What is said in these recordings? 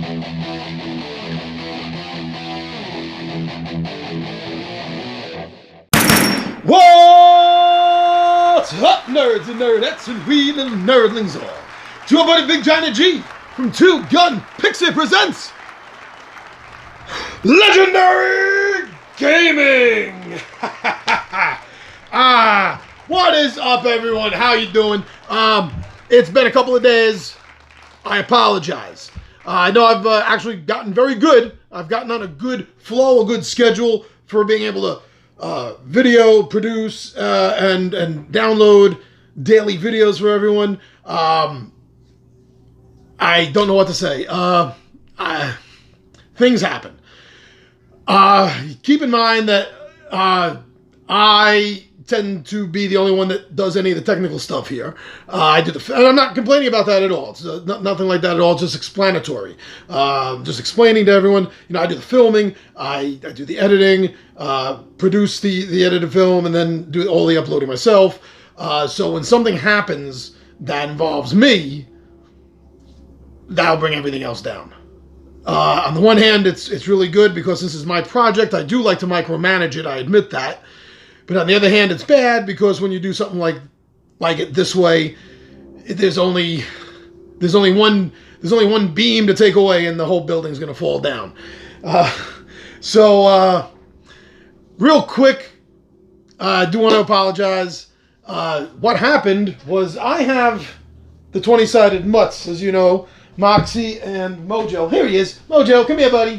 What's up, nerds and nerdettes and wee little nerdlings all? To our buddy Big Johnny G from Two Gun Pixie presents Legendary Gaming! What is up, everyone? How you doing? It's been a couple of days. I apologize. I know I've actually gotten very good. I've gotten on a good flow, a good schedule for being able to video produce and download daily videos for everyone. I don't know what to say. Things happen. Keep in mind that I tend to be the only one that does any of the technical stuff here. I do and I'm not complaining about that at all. It's nothing like that at all. It's just explanatory. Just explaining to everyone. You know, I do the filming, I do the editing, produce the edited film, and then do all the uploading myself. So when something happens that involves me, that'll bring everything else down. On the one hand, it's really good because this is my project. I do like to micromanage it. I admit that. But on the other hand, it's bad because when you do something like it this way, there's only one beam to take away, and the whole building's going to fall down. Real quick, I do want to apologize. What happened was I have the 20-sided Mutts, as you know, Moxie and Mojo. Here he is. Mojo, come here, buddy.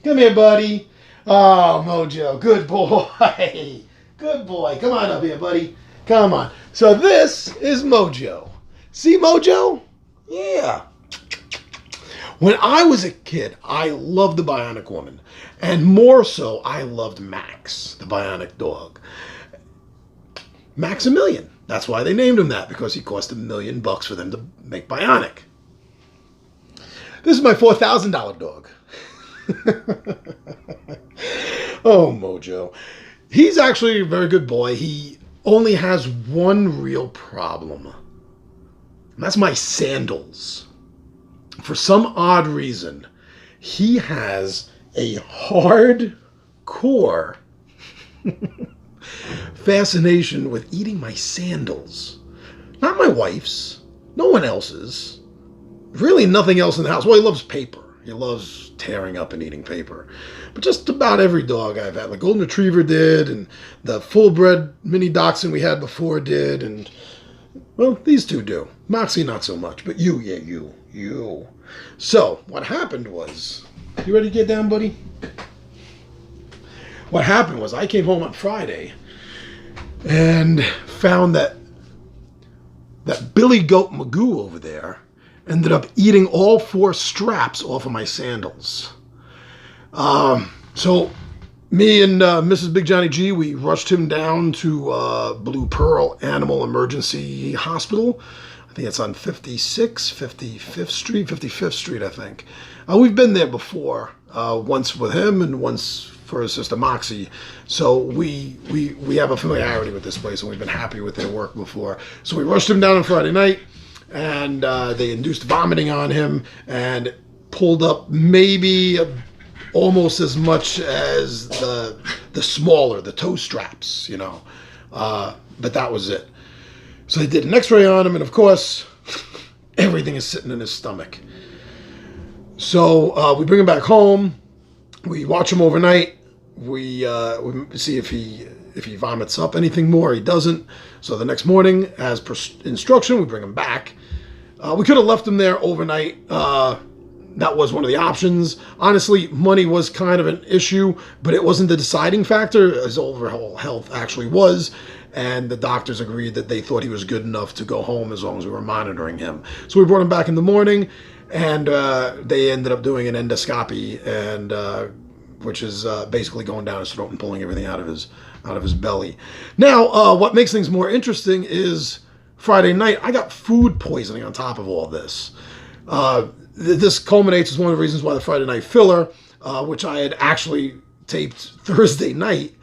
Come here, buddy. Oh, Mojo, good boy. Good boy. Come on up here, buddy. Come on. So this is Mojo. See Mojo? Yeah. When I was a kid, I loved the Bionic Woman. And more so, I loved Max, the Bionic dog. Maximilian. That's why they named him that, because he cost $1 million for them to make Bionic. This is my $4,000 dog. Oh, Mojo. He's actually a very good boy. He only has one real problem. And that's my sandals. For some odd reason, he has a hardcore fascination with eating my sandals. Not my wife's. No one else's. Really nothing else in the house. Well, he loves paper. He loves tearing up and eating paper. But just about every dog I've had, the Golden Retriever did, and the full-bred mini Dachshund we had before did, and, well, these two do. Moxie, not so much, but you. So, what happened was, you ready to get down, buddy? What happened was, I came home on Friday and found that Billy Goat Magoo over there ended up eating all 4 straps off of my sandals. So me and Mrs. Big Johnny G, we rushed him down to Blue Pearl Animal Emergency Hospital. I think it's on 55th Street, I think. We've been there before, once with him and once for his sister Moxie. So we have a familiarity with this place, and we've been happy with their work before. So we rushed him down on Friday night, and they induced vomiting on him and pulled up maybe almost as much as the toe straps, you know. But that was it. So they did an x-ray on him, and of course, everything is sitting in his stomach. So we bring him back home. We watch him overnight. We see if he vomits up anything more. He doesn't. So the next morning, as per instruction, we bring him back. We could have left him there overnight. That was one of the options. Honestly, money was kind of an issue, but it wasn't the deciding factor. His overall health actually was, and the doctors agreed that they thought he was good enough to go home as long as we were monitoring him. So we brought him back in the morning, and they ended up doing an endoscopy, and which is basically going down his throat and pulling everything out of his belly. Now, what makes things more interesting is Friday night, I got food poisoning on top of all this. This culminates as one of the reasons why the Friday night filler, which I had actually taped Thursday night,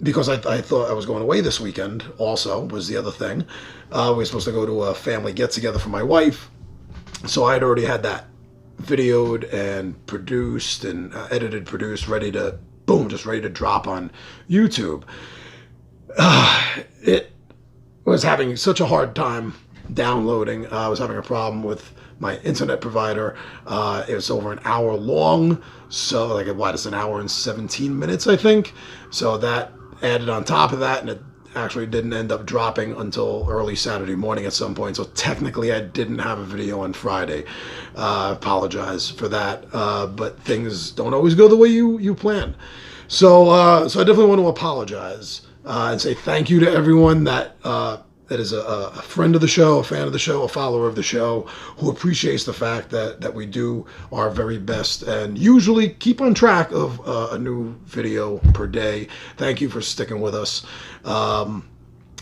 because I thought I was going away this weekend also, was the other thing. We were supposed to go to a family get-together for my wife, so I had already had that videoed and produced and edited, produced, ready to boom, just ready to drop on YouTube. It was having such a hard time downloading. I was having a problem with my internet provider. It was over an hour long, so like what? It's an hour and 17 minutes, I think. So that added on top of that, and it actually didn't end up dropping until early Saturday morning at some point. So technically, I didn't have a video on Friday. I apologize for that, but things don't always go the way you plan. So so I definitely want to apologize and say thank you to everyone that that is a friend of the show, a fan of the show, a follower of the show, who appreciates the fact that we do our very best and usually keep on track of a new video per day. Thank you for sticking with us.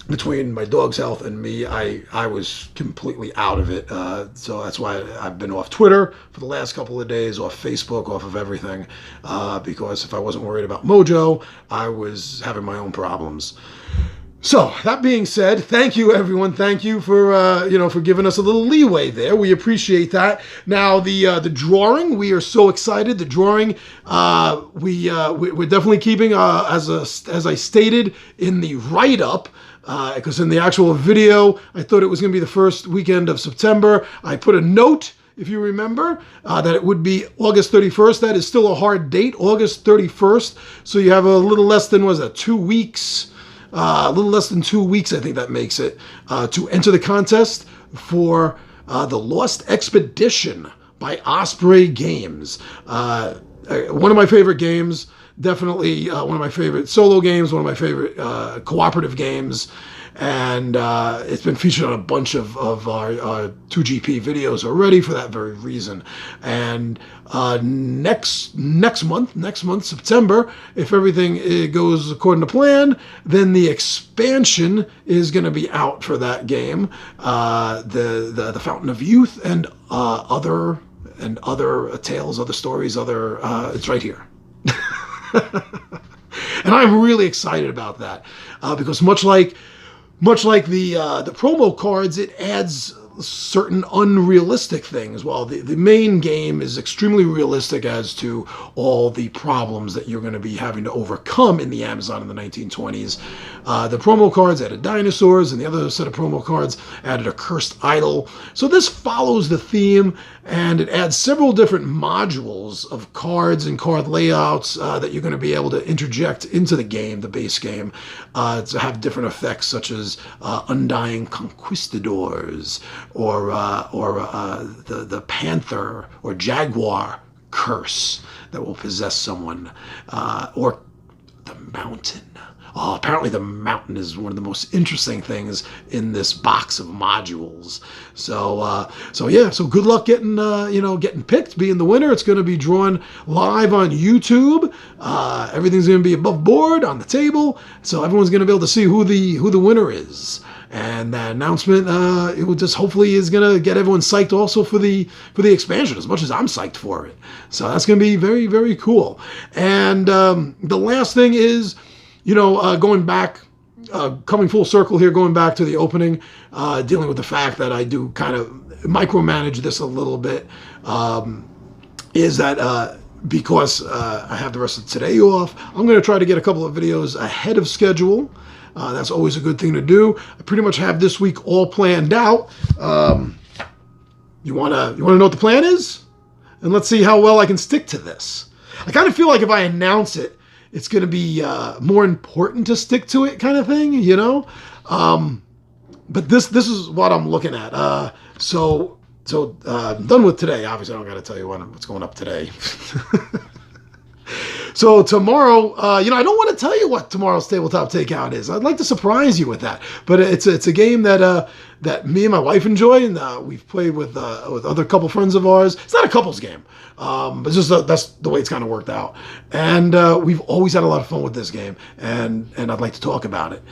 Between my dog's health and me, I was completely out of it. So that's why I've been off Twitter for the last couple of days, off Facebook, off of everything. Because if I wasn't worried about Mojo, I was having my own problems. So that being said, thank you everyone. Thank you for for giving us a little leeway there. We appreciate that. Now the drawing, we are so excited. The drawing, we're definitely keeping as I stated in the write up. Because in the actual video, I thought it was going to be the first weekend of September. I put a note, if you remember, that it would be August 31st. That is still a hard date, August 31st. So you have a little less than, 2 weeks? A little less than 2 weeks, I think that makes it, to enter the contest for the Lost Expedition by Osprey Games. One of my favorite games. Definitely one of my favorite solo games, one of my favorite cooperative games, and it's been featured on a bunch of our 2GP videos already for that very reason. And next month, September, if everything goes according to plan, then the expansion is going to be out for that game, the Fountain of Youth and other tales, other stories, it's right here. And I'm really excited about that because much like the promo cards, it adds certain unrealistic things. While the main game is extremely realistic as to all the problems that you're going to be having to overcome in the Amazon in the 1920s. The promo cards added dinosaurs, and the other set of promo cards added a cursed idol. So this follows the theme, and it adds several different modules of cards and card layouts that you're going to be able to interject into the game, the base game, to have different effects such as undying conquistadors, or the panther or jaguar curse that will possess someone, or the mountain. Oh, apparently the mountain is one of the most interesting things in this box of modules. So good luck getting picked, being the winner. It's going to be drawn live on YouTube. Everything's going to be above board on the table, so everyone's going to be able to see who the winner is. And that announcement, it will just hopefully is going to get everyone psyched also for the expansion, as much as I'm psyched for it. So that's going to be very, very cool. And the last thing is, going back, coming full circle here, going back to the opening, dealing with the fact that I do kind of micromanage this a little bit, is that because I have the rest of today off, I'm going to try to get a couple of videos ahead of schedule. That's always a good thing to do. I pretty much have this week all planned out. You wanna know what the plan is? And let's see how well I can stick to this. I kind of feel like if I announce it, it's going to be more important to stick to it, kind of thing, But this is what I'm looking at. So I'm done with today. Obviously, I don't got to tell you what's going up today. So tomorrow, I don't want to tell you what tomorrow's tabletop takeout is. I'd like to surprise you with that. But it's a game that me and my wife enjoy, and we've played with other couple friends of ours. It's not a couples game, but it's just that's the way it's kind of worked out. And we've always had a lot of fun with this game, and I'd like to talk about it.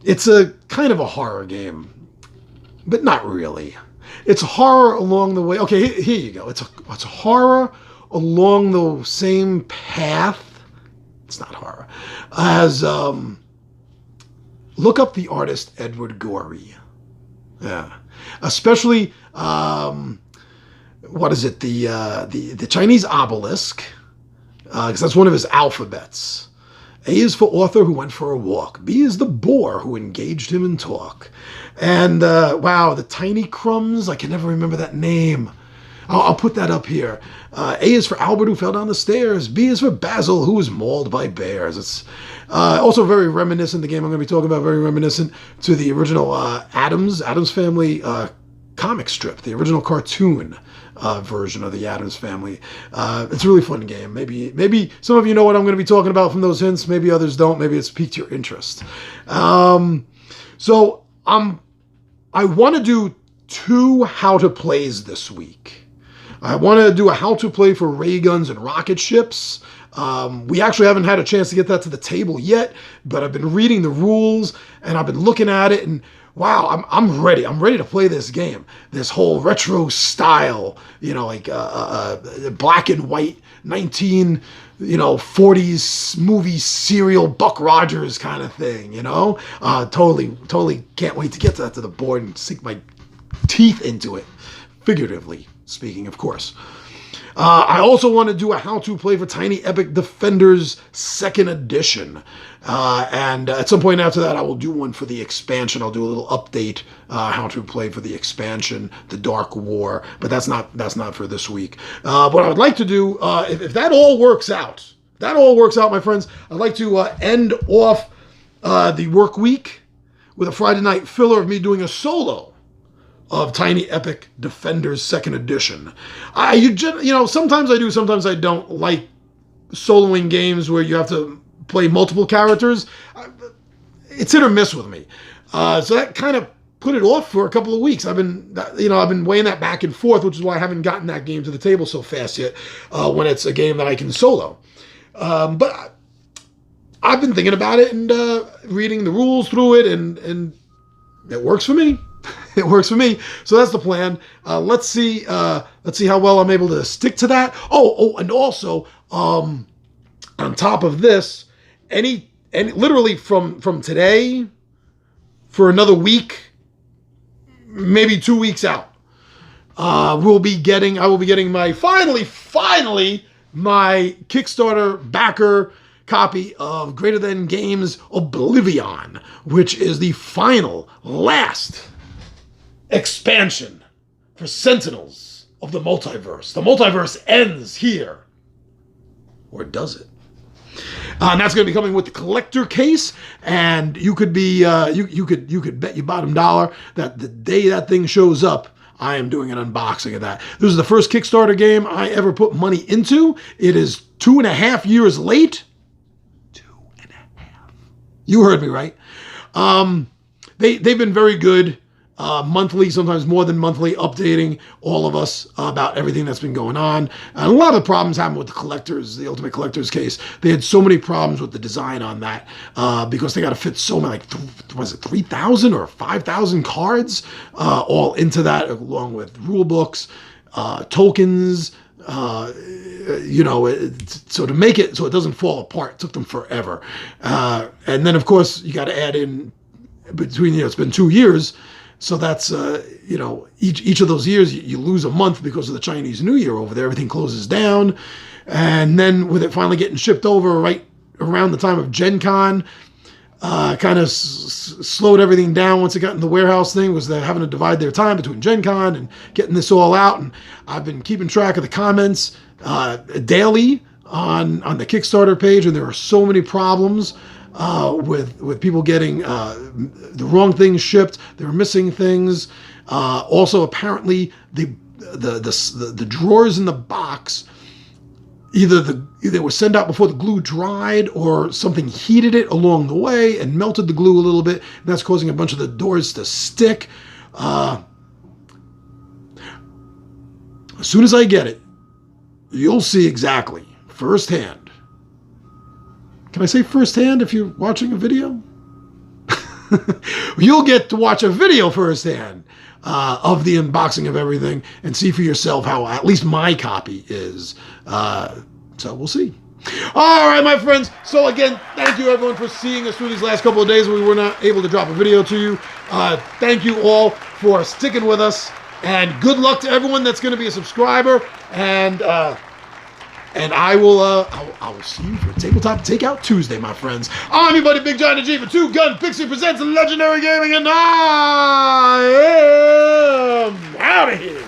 It's a kind of a horror game, but not really. It's horror along the way. Okay, here you go. It's a horror along the same path. It's not horror. As look up the artist Edward Gorey. Yeah, especially what is it? The Chinese obelisk, because that's one of his alphabets. A is for author who went for a walk. B is the boar who engaged him in talk. And wow, the tiny crumbs. I can never remember that name. I'll put that up here. A is for Albert who fell down the stairs. B is for Basil who was mauled by bears. It's also very reminiscent. The game I'm going to be talking about very reminiscent to the original Addams Family comic strip, the original cartoon version of the Addams Family. It's a really fun game. Maybe some of you know what I'm going to be talking about from those hints. Maybe others don't. Maybe it's piqued your interest. So I want to do 2 how-to-plays this week. I want to do a how-to-play for ray guns and rocket ships. We actually haven't had a chance to get that to the table yet, but I've been reading the rules and I've been looking at it, and wow, I'm ready. I'm ready to play this game. This whole retro style, like black and white 40s movie serial Buck Rogers kind of thing, Totally can't wait to get that to the board and sink my teeth into it, figuratively speaking, of course. I also want to do a how-to play for Tiny Epic Defenders 2nd Edition. And at some point after that, I will do one for the expansion. I'll do a little update how-to play for the expansion, the Dark War. But that's not for this week. What I would like to do, if that all works out, my friends, I'd like to end off the work week with a Friday night filler of me doing a solo of Tiny Epic Defenders 2nd Edition. Sometimes I do, sometimes I don't like soloing games where you have to play multiple characters. It's hit or miss with me. So that kind of put it off for a couple of weeks. I've been weighing that back and forth, which is why I haven't gotten that game to the table so fast yet, when it's a game that I can solo. But I've been thinking about it and reading the rules through it, and it works for me. It works for me. So that's the plan. Let's see how well I'm able to stick to that. And also, on top of this, any literally from today for another week, maybe 2 weeks out, I will be getting my finally my Kickstarter backer copy of Greater Than Games Oblivion, which is the last expansion for Sentinels of the Multiverse. The multiverse ends here. Or does it? And that's going to be coming with the collector case, and you could be you could bet your bottom dollar that the day that thing shows up, I am doing an unboxing of that. This is the first Kickstarter game I ever put money into. It is 2.5 years late. 2.5. You heard me right. They've been very good. Monthly, sometimes more than monthly, updating all of us about everything that's been going on. And a lot of the problems happened with the Ultimate Collector's case. They had so many problems with the design on that because they got to fit so many, 3,000 or 5,000 cards all into that, along with rule books, tokens, so to make it so it doesn't fall apart, it took them forever. And then, of course, you got to add in between, it's been 2 years. So that's, each of those years you lose a month because of the Chinese New Year over there. Everything closes down. And then with it finally getting shipped over right around the time of Gen Con, kind of slowed everything down once it got in the warehouse thing, was they're having to divide their time between Gen Con and getting this all out. And I've been keeping track of the comments daily on the Kickstarter page, and there are so many problems with people getting the wrong things shipped. They were missing things. Also, apparently, the drawers in the box, either they were sent out before the glue dried, or something heated it along the way and melted the glue a little bit. And that's causing a bunch of the doors to stick. As soon as I get it, you'll see exactly firsthand. Can I say firsthand if you're watching a video? You'll get to watch a video firsthand of the unboxing of everything and see for yourself how at least my copy is. So we'll see. All right, my friends. So again, thank you everyone for seeing us through these last couple of days when we were not able to drop a video to you. Thank you all for sticking with us. And good luck to everyone that's going to be a subscriber. And I will see you for Tabletop Takeout Tuesday, my friends. I'm your buddy Big John the G for Two Gun Pixie presents Legendary Gaming, and I am out of here.